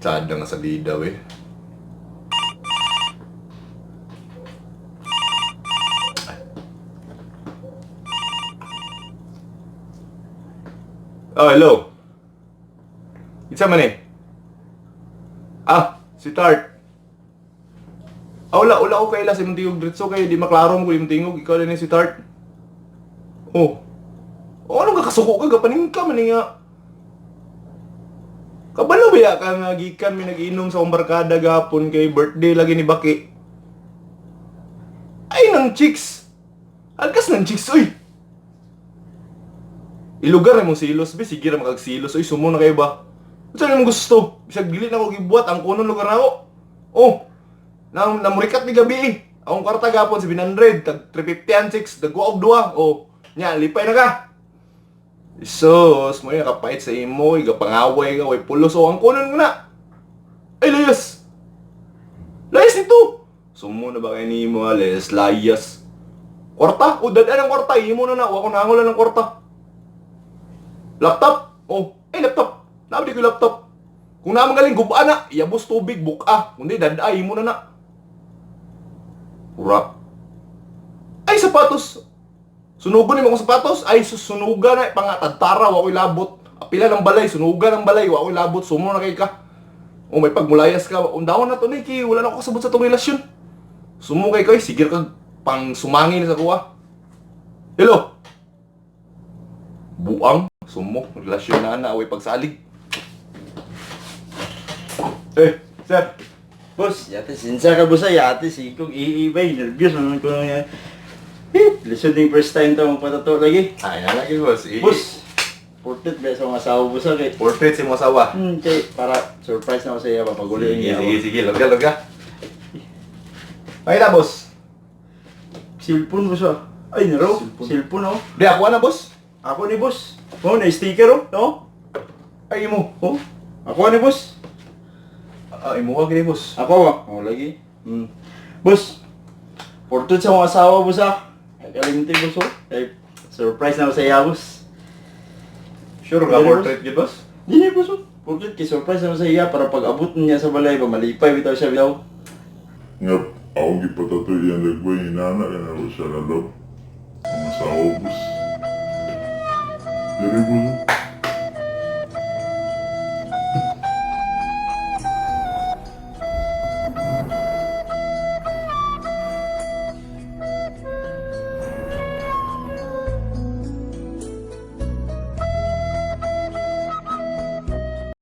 Tsada nga sa lidaw eh. Oh, hello. Itsa man eh. Si Tart. Wala ko kaila sa imong tingog dritso kay di maklaro mo ko imong tingog. Ikaw din si Tart. Anong kakasuko ka? Gapaning ka man nga. Kabalo ba ya ka nga gikan may nag-inom sa barkada gapon kay birthday lagi ni Baki? Ay nang chicks. Alkas ng chicks oy. Ilugar na mong silos, be. Sige na makagsilos. Uy, sumo na kayo ba? Saan mo gusto? Bisag dili na ako gibuhat. Ang kunong lugar na ako. Namurikat ni gabi eh. Akong kwarta gapon, 700. Tag 350 and 6. Dagwa og 2. Nya, lipay na ka. Isos, mo yung kapait sa imo. Igapangaway ka. Way pulos. Ang kunong mo na. Ay, layas. Layas nito. Sumo na ba kayo ni imo, layas? Layas. Kwarta? Dadaan ang kwarta. Imo na na. Wako nangulan ng kwarta. Laptop? Laptop. Nabi ko laptop. Kung naman galing, gubaan na. Iabos tubig, buka. Kundi, daday mo na na. Pura. Ay, sapatos. Sunugan mo akong sapatos. Ay, susunugan na. Pangatadtara, wako'y labot. Apila ng balay, sunugan ng balay, wako'y labot. Sumo na kay ka. May pagmulayas ka. Undawan na to, Niki. Wala na ako kasabot sa itong relasyon. Sumo kay ka, sigir ka pang sumangin sa kuha. Hello? Buang. Sumo, relasyon na away pagsalig. Sir. Boss, yate sinsa ka boss ay yate si kong iibay, nervyos naman ko nga. Lisod yung first time to magpatato lagi. Ay, nalaki boss. Boss, portrait ba sa mga asawa boss kay? Portrait si mo asawa. Kay para surprise na ako sa iya papaguli niya. Sige. Loga. Ay na, boss. Cellphone boss ah. Ay, naro. Cellphone oh. Di, ako na, boss. Ako ni boss. Na sticker oh, no? Ay, mo. Ako ni boss. Imo ka gini, boss. Ako lagi. Boss, portrait sa mga asawa boss ah. Kalimutin boss oh. Ay, surprise na ako sa iya boss. Sure ka, portrait yun, boss? Hindi boss oh. Portrait kay surprise na ako sa iya para pag abot niya sa balay ba malipay bitaw siya bitaw. Ngap, ako gipatato yan lagbay, inana ka na ko siya lalaw. Ang asawa, boss. Dari, boss.